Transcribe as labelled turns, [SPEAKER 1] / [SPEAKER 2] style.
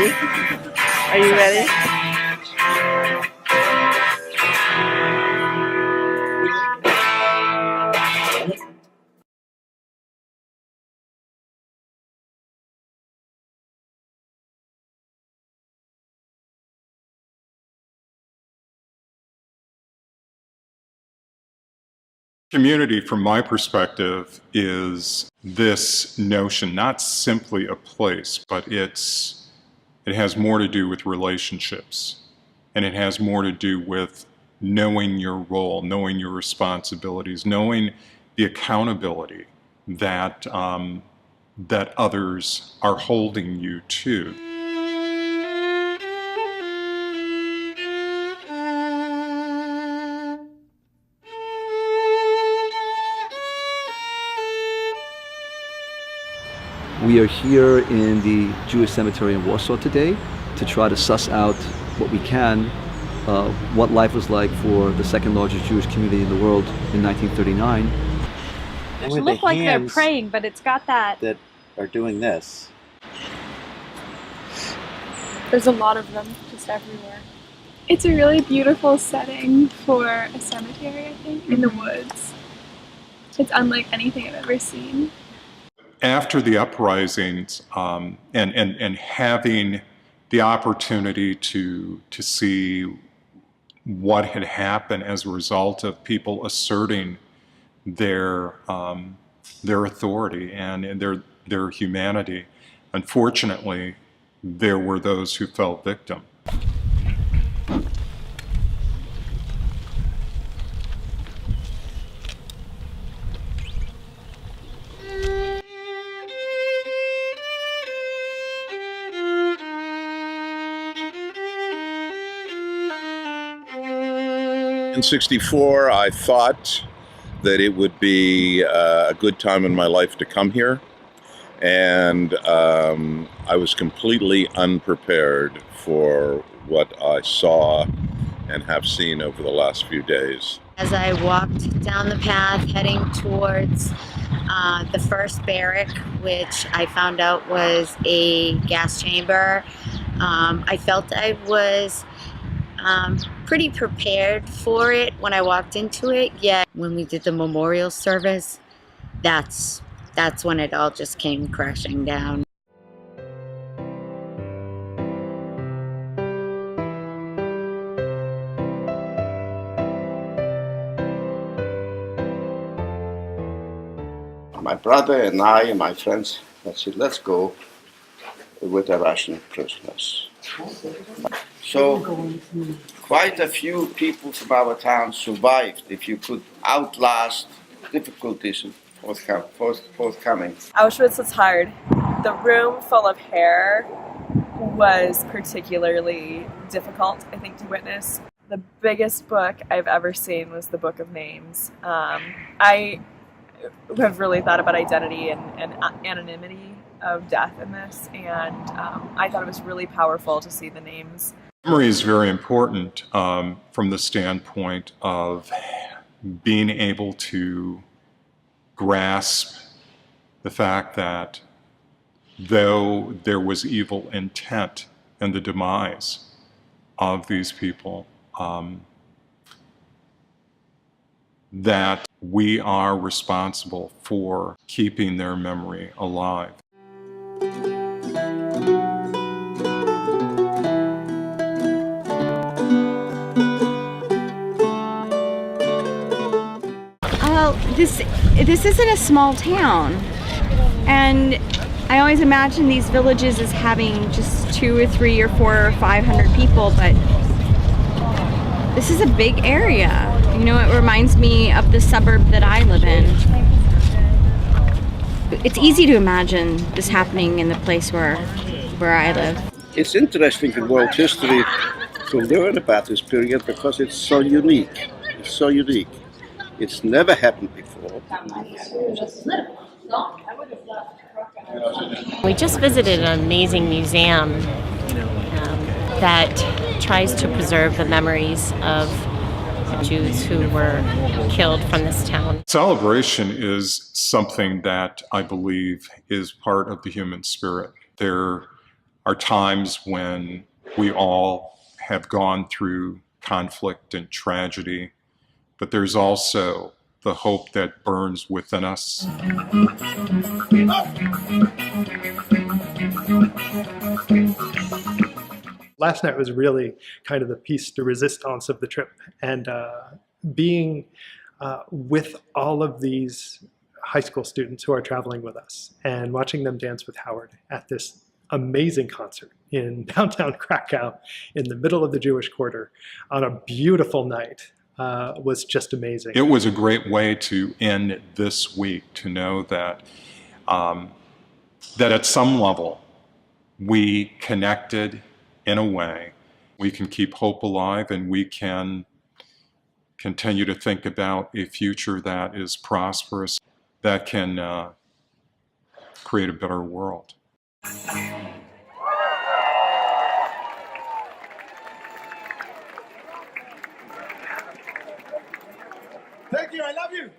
[SPEAKER 1] ready? Are you ready?
[SPEAKER 2] Community, from my perspective, is this notion, not simply a place, but it has more to do with relationships, and it has more to do with knowing your role, knowing your responsibilities, knowing the accountability that that others are holding you to.
[SPEAKER 3] We are here in the Jewish cemetery in Warsaw today to try to suss out what we can, what life was like for the second largest Jewish community in the world in 1939.
[SPEAKER 4] It looks like they're praying, but it's got that
[SPEAKER 5] are doing this.
[SPEAKER 6] There's a lot of them just everywhere. It's a really beautiful setting for a cemetery, I think, in the woods. It's unlike anything I've ever seen.
[SPEAKER 2] After the uprisings, and having the opportunity to see what had happened as a result of people asserting their authority and their humanity, unfortunately, there were those who fell victim.
[SPEAKER 7] In '64, I thought that it would be a good time in my life to come here, and I was completely unprepared for what I saw and have seen over the last few days.
[SPEAKER 8] As I walked down the path heading towards the first barrack, which I found out was a gas chamber, I felt I was pretty prepared for it when I walked into it, yet when we did the memorial service, that's when it all just came crashing down.
[SPEAKER 5] My brother and I and my friends, said, let's go with the Russian prisoners. So quite a few people from our town survived, if you could outlast difficulties forthcoming.
[SPEAKER 9] Auschwitz was hard. The room full of hair was particularly difficult, I think, to witness. The biggest book I've ever seen was the Book of Names. I have really thought about identity and anonymity of death in this, and I thought it was really powerful to see the names.
[SPEAKER 2] Memory is very important from the standpoint of being able to grasp the fact that though there was evil intent in the demise of these people, that we are responsible for keeping their memory alive.
[SPEAKER 10] Well, this isn't a small town, and I always imagine these villages as having just 2 or 3 or 4 or 500 people, but this is a big area. You know, it reminds me of the suburb that I live in. It's easy to imagine this happening in the place where I live.
[SPEAKER 5] It's interesting in world history to learn about this period because it's so unique. It's so unique. It's never happened before.
[SPEAKER 11] We just visited an amazing museum that tries to preserve the memories of the Jews who were killed from this town.
[SPEAKER 2] Celebration is something that I believe is part of the human spirit. There are times when we all have gone through conflict and tragedy, but there's also the hope that burns within us.
[SPEAKER 12] Last night was really kind of the piece de resistance of the trip, and being with all of these high school students who are traveling with us and watching them dance with Howard at this amazing concert in downtown Krakow in the middle of the Jewish Quarter on a beautiful night was just amazing.
[SPEAKER 2] It was a great way to end this week, to know that that at some level we connected in a way. We can keep hope alive, and we can continue to think about a future that is prosperous, that can create a better world.
[SPEAKER 13] Thank you, I love you.